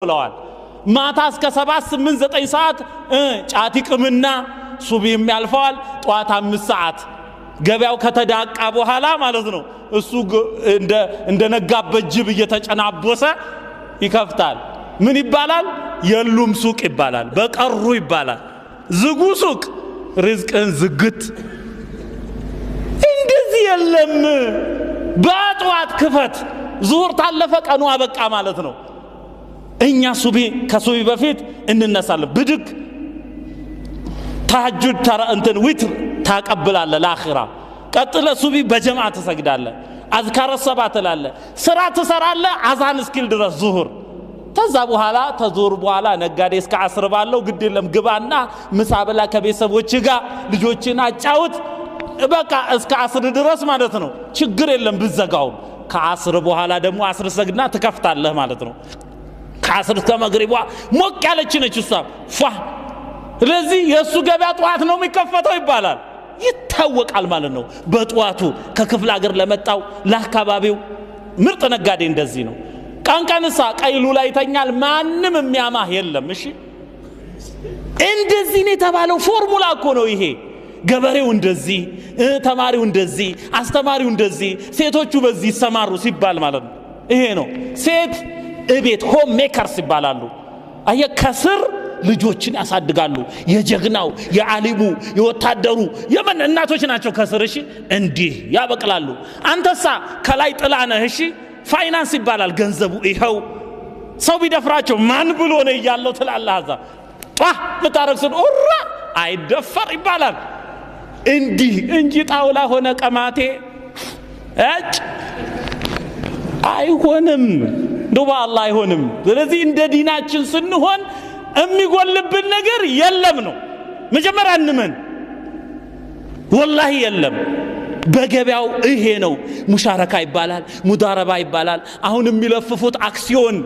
ብለዋል። ማታ እስከ 7 8 9 ሰዓት ጫት ይቅምና ሱብሂም ያልፈዋል። ጧት 5 ሰዓት ገበያው ከተዳቃ በኋላ ማለት ነው እሱ እንደ ነጋበት ጅብ እየተጨናቦሰ ይከፍታል። ምን ይባላል? የሉም ሱቅ ይባላል፣ በቀሩ ይባላል። ዝጉ ሱቅ ሪዝቅን ዝግት። እንደዚህ የለም። በጧት ክፈት። ዙሁር ታለፈ ቀኑ አበቃ ማለት ነው። እኛ ከሱቢ በፊት እንነሳለን። ብድግ ተሐጁድ እንትን ዊትር ታቀብላለ ለአኺራ። ቀጥለ ሱቢ በጀማዓ ተሰግዳለ። አዝካረ ሰባ ትላለ። ስራ ትሰራለ አዛን እስኪል ድረስ ዙሁር። ከዛ በኋላ ተዙር በኋላ ነጋዴ እስከ አስር ባለው ግድ የለም ግባና ምሳ በላ ከቤተሰቦች ጋር ልጆችን አጫውት። በቃ እስከ አስር ድረስ ማለት ነው። ችግር የለም ብዘጋው። ከአስር በኋላ ደግሞ አስር ሰግድና ትከፍታለህ ማለት ነው። ከአስር እስከ መግሪቧ ሞቅ ያለች ነች እሷ ፏ። ስለዚህ የእሱ ገበያ ጠዋት ነው የሚከፈተው ይባላል። ይታወቃል ማለት ነው። በጠዋቱ ከክፍለ ሀገር ለመጣው ለአካባቢው ምርጥ ነጋዴ እንደዚህ ነው። ቀንቀንሳ ቀይሉ ላይ ይተኛል። ማንም የሚያማህ የለም። እሺ እንደዚህ ነው የተባለው። ፎርሙላ እኮ ነው ይሄ። ገበሬው እንደዚህ፣ ተማሪው እንደዚህ፣ አስተማሪው እንደዚህ፣ ሴቶቹ በዚህ ይሰማሩ ሲባል ማለት ነው። ይሄ ነው ሴት እቤት ሆም ሜከርስ ይባላሉ። አየ ከስር ልጆችን ያሳድጋሉ። የጀግናው የዓሊሙ የወታደሩ የምን እናቶች ናቸው ከስር። እሺ እንዲህ ያበቅላሉ። አንተሳ ከላይ ጥላ ነህ። እሺ ፋይናንስ ይባላል ገንዘቡ። ይኸው ሰው ቢደፍራቸው ማን ብሎ ነው እያለው ትላለህ። አዛ ጧ ምታረክስን ኦራ አይደፈር ይባላል። እንዲህ እንጂ ጣውላ ሆነ ቀማቴ እጭ አይሆንም። ዱባ አላህ አይሆንም። ስለዚህ እንደ ዲናችን ስንሆን የሚጎልብን ነገር የለም ነው። መጀመሪያ እንመን ወላሂ የለም። በገበያው ይሄ ነው። ሙሻረካ ይባላል፣ ሙዳረባ ይባላል። አሁን የሚለፍፉት አክሲዮን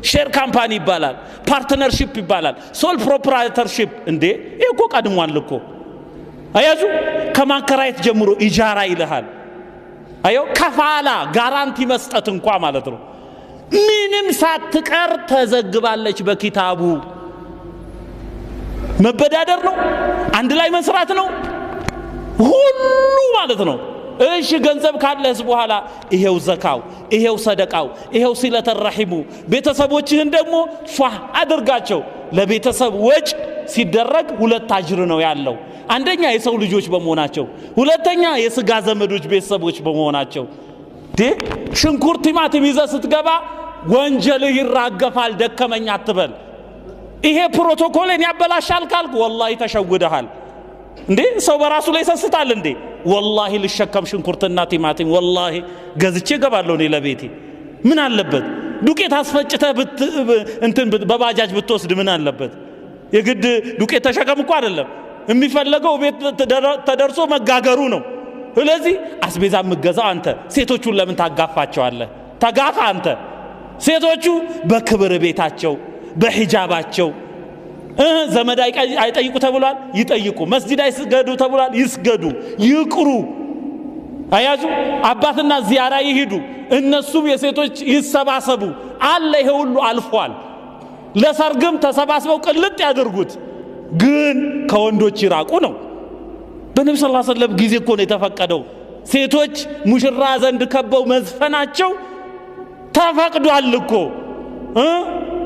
ሼር ካምፓኒ ይባላል፣ ፓርትነርሺፕ ይባላል፣ ሶል ፕሮፕራይተርሺፕ። እንዴ ይሄ እኮ ቀድሟል እኮ። አያዙ ከማከራየት ጀምሮ ኢጃራ ይልሃል። አዮ ከፋላ ጋራንቲ መስጠት እንኳ ማለት ነው። ምንም ሳትቀር ተዘግባለች በኪታቡ። መበዳደር ነው፣ አንድ ላይ መስራት ነው፣ ሁሉ ማለት ነው። እሺ ገንዘብ ካለስ በኋላ ይሄው ዘካው፣ ይሄው ሰደቃው፣ ይሄው ሲለተ ረሂሙ። ቤተሰቦችህን ደግሞ ፏ አድርጋቸው። ለቤተሰብ ወጭ ሲደረግ ሁለት አጅር ነው ያለው። አንደኛ የሰው ልጆች በመሆናቸው፣ ሁለተኛ የስጋ ዘመዶች ቤተሰቦች በመሆናቸው። ሽንኩርት ቲማቲም ይዘህ ስትገባ ወንጀልህ ይራገፋል። ደከመኝ አትበል። ይሄ ፕሮቶኮልን ያበላሻል ካልክ ወላሂ ተሸውደሃል። እንዴ ሰው በራሱ ላይ ሰስታል እንዴ? ወላሂ ልሸከም ሽንኩርትና ቲማቲም ወላሂ ገዝቼ ገባለሁ እኔ ለቤቴ። ምን አለበት? ዱቄት አስፈጭተህ እንትን በባጃጅ ብትወስድ ምን አለበት? የግድ ዱቄት ተሸከም እኮ አይደለም የሚፈለገው፣ ቤት ተደርሶ መጋገሩ ነው። ስለዚህ አስቤዛ የምትገዛው አንተ። ሴቶቹን ለምን ታጋፋቸዋለህ? ተጋፋ አንተ። ሴቶቹ በክብር ቤታቸው በሂጃባቸው ዘመድ አይጠይቁ ተብሏል፣ ይጠይቁ። መስጂድ አይስገዱ ተብሏል፣ ይስገዱ፣ ይቅሩ። አያዙ አባትና ዚያራ ይሄዱ፣ እነሱም የሴቶች ይሰባሰቡ አለ። ይሄ ሁሉ አልፏል። ለሰርግም ተሰባስበው ቅልጥ ያድርጉት፣ ግን ከወንዶች ይራቁ ነው። በነብዩ ሰለላሁ ዐለይሂ ወሰለም ጊዜ እኮ ነው የተፈቀደው። ሴቶች ሙሽራ ዘንድ ከበው መዝፈናቸው ተፈቅዷል እኮ።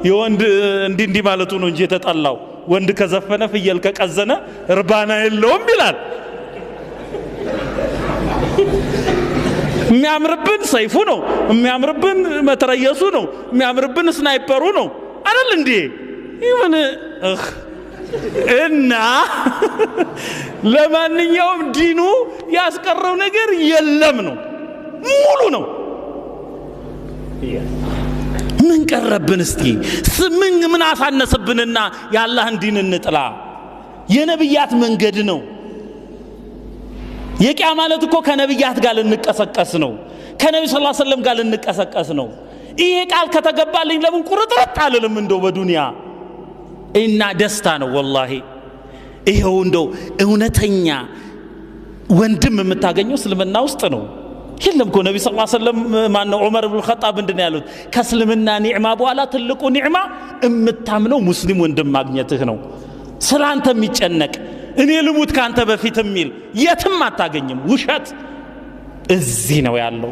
የወንድ እንዲህ ማለቱ ነው እንጂ የተጠላው። ወንድ ከዘፈነ ፍየል ከቀዘነ እርባና የለውም ይላል። የሚያምርብን ሰይፉ ነው፣ የሚያምርብን መትረየሱ ነው፣ የሚያምርብን ስናይፐሩ ነው አይደል እንዴ? ይሁን እና ለማንኛውም ዲኑ ያስቀረው ነገር የለም ነው፣ ሙሉ ነው። ምን ቀረብን? እስቲ ምን አሳነሰብንና የአላህን ዲን እንጥላ? የነብያት መንገድ ነው። የቂያ ማለት እኮ ከነብያት ጋር ልንቀሰቀስ ነው፣ ከነብዩ ሰለላሁ ዐለይሂ ወሰለም ጋር ልንቀሰቀስ ነው። ይሄ ቃል ከተገባልኝ ለምን ቁርጥርጥ አልልም? እንደው በዱንያ እና ደስታ ነው ወላሂ። ይሄው እንደው እውነተኛ ወንድም የምታገኘው እስልምና ውስጥ ነው። የለም እኮ ነብዩ ሰለላሁ ዐለይሂ ወሰለም ማነው ዑመር ኢብኑ ኸጣብ እንደነ ያሉት ከእስልምና ኒዕማ በኋላ ትልቁ ኒዕማ እምታምነው ሙስሊም ወንድም ማግኘትህ ነው። ስላንተ የሚጨነቅ እኔ ልሙት ካንተ በፊት የሚል የትም አታገኝም። ውሸት እዚህ ነው ያለው።